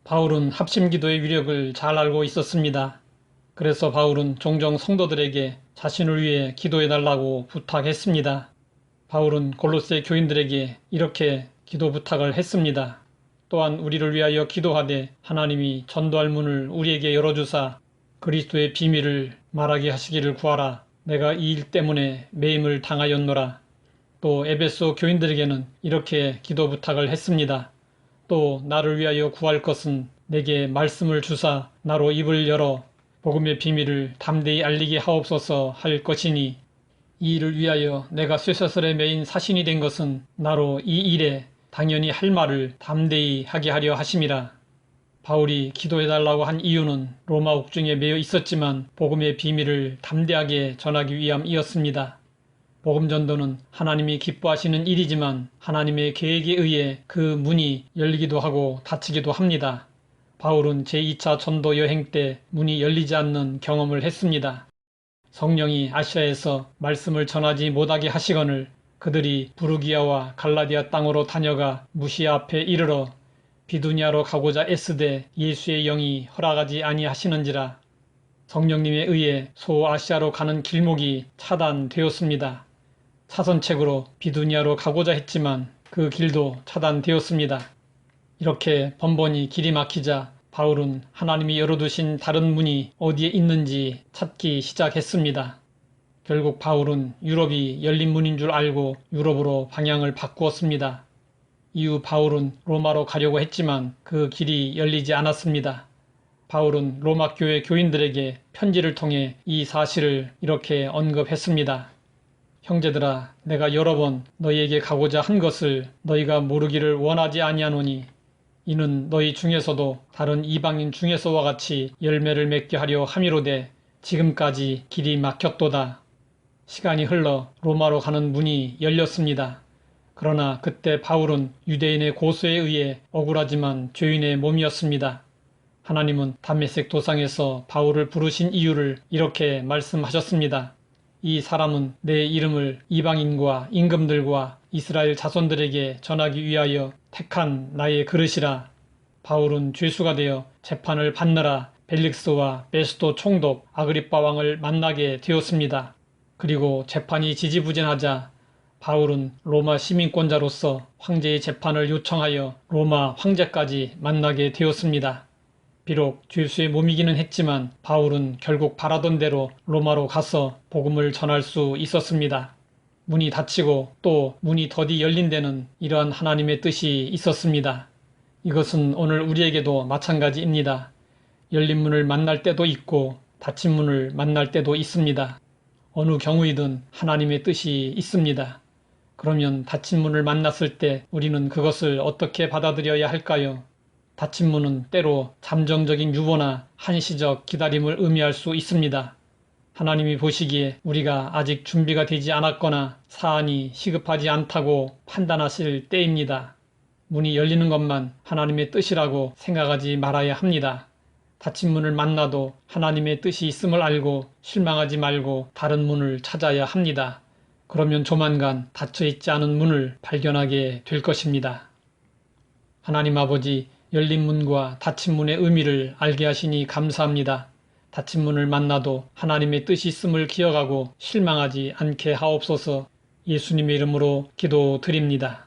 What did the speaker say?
바울은 합심기도의 위력을 잘 알고 있었습니다. 그래서 바울은 종종 성도들에게 자신을 위해 기도해달라고 부탁했습니다. 바울은 골로새 교인들에게 이렇게 기도 부탁을 했습니다. 또한 우리를 위하여 기도하되 하나님이 전도할 문을 우리에게 열어주사 그리스도의 비밀을 말하게 하시기를 구하라. 내가 이 일 때문에 매임을 당하였노라. 또 에베소 교인들에게는 이렇게 기도 부탁을 했습니다. 또 나를 위하여 구할 것은 내게 말씀을 주사 나로 입을 열어 복음의 비밀을 담대히 알리게 하옵소서 할 것이니 이 일을 위하여 내가 쇠사슬에 매인 사신이 된 것은 나로 이 일에 당연히 할 말을 담대히 하게 하려 하심이라. 바울이 기도해달라고 한 이유는 로마 옥중에 매여 있었지만 복음의 비밀을 담대하게 전하기 위함이었습니다. 복음 전도는 하나님이 기뻐하시는 일이지만 하나님의 계획에 의해 그 문이 열리기도 하고 닫히기도 합니다. 바울은 제2차 전도 여행 때 문이 열리지 않는 경험을 했습니다. 성령이 아시아에서 말씀을 전하지 못하게 하시거늘 그들이 부르기아와 갈라디아 땅으로 다녀가 무시아 앞에 이르러 비두니아로 가고자 애쓰되 예수의 영이 허락하지 아니하시는지라. 성령님에 의해 소아시아로 가는 길목이 차단되었습니다. 차선책으로 비두니아로 가고자 했지만 그 길도 차단되었습니다. 이렇게 번번이 길이 막히자 바울은 하나님이 열어두신 다른 문이 어디에 있는지 찾기 시작했습니다. 결국 바울은 유럽이 열린 문인 줄 알고 유럽으로 방향을 바꾸었습니다. 이후 바울은 로마로 가려고 했지만 그 길이 열리지 않았습니다. 바울은 로마 교회 교인들에게 편지를 통해 이 사실을 이렇게 언급했습니다. 형제들아, 내가 여러 번 너희에게 가고자 한 것을 너희가 모르기를 원하지 아니하노니 이는 너희 중에서도 다른 이방인 중에서와 같이 열매를 맺게 하려 함이로되 지금까지 길이 막혔도다. 시간이 흘러 로마로 가는 문이 열렸습니다. 그러나 그때 바울은 유대인의 고소에 의해 억울하지만 죄인의 몸이었습니다. 하나님은 담메색 도상에서 바울을 부르신 이유를 이렇게 말씀하셨습니다. 이 사람은 내 이름을 이방인과 임금들과 이스라엘 자손들에게 전하기 위하여 택한 나의 그릇이라. 바울은 죄수가 되어 재판을 받느라 벨릭스와 베스도 총독 아그리빠 왕을 만나게 되었습니다. 그리고 재판이 지지부진하자 바울은 로마 시민권자로서 황제의 재판을 요청하여 로마 황제까지 만나게 되었습니다. 비록 죄수의 몸이기는 했지만 바울은 결국 바라던 대로 로마로 가서 복음을 전할 수 있었습니다. 문이 닫히고 또 문이 더디 열린 데는 이러한 하나님의 뜻이 있었습니다. 이것은 오늘 우리에게도 마찬가지입니다. 열린 문을 만날 때도 있고 닫힌 문을 만날 때도 있습니다. 어느 경우이든 하나님의 뜻이 있습니다. 그러면 닫힌 문을 만났을 때 우리는 그것을 어떻게 받아들여야 할까요? 닫힌 문은 때로 잠정적인 유보나 한시적 기다림을 의미할 수 있습니다. 하나님이 보시기에 우리가 아직 준비가 되지 않았거나 사안이 시급하지 않다고 판단하실 때입니다. 문이 열리는 것만 하나님의 뜻이라고 생각하지 말아야 합니다. 닫힌 문을 만나도 하나님의 뜻이 있음을 알고 실망하지 말고 다른 문을 찾아야 합니다. 그러면 조만간 닫혀있지 않은 문을 발견하게 될 것입니다. 하나님 아버지, 열린 문과 닫힌 문의 의미를 알게 하시니 감사합니다. 닫힌 문을 만나도 하나님의 뜻이 있음을 기억하고 실망하지 않게 하옵소서. 예수님의 이름으로 기도드립니다.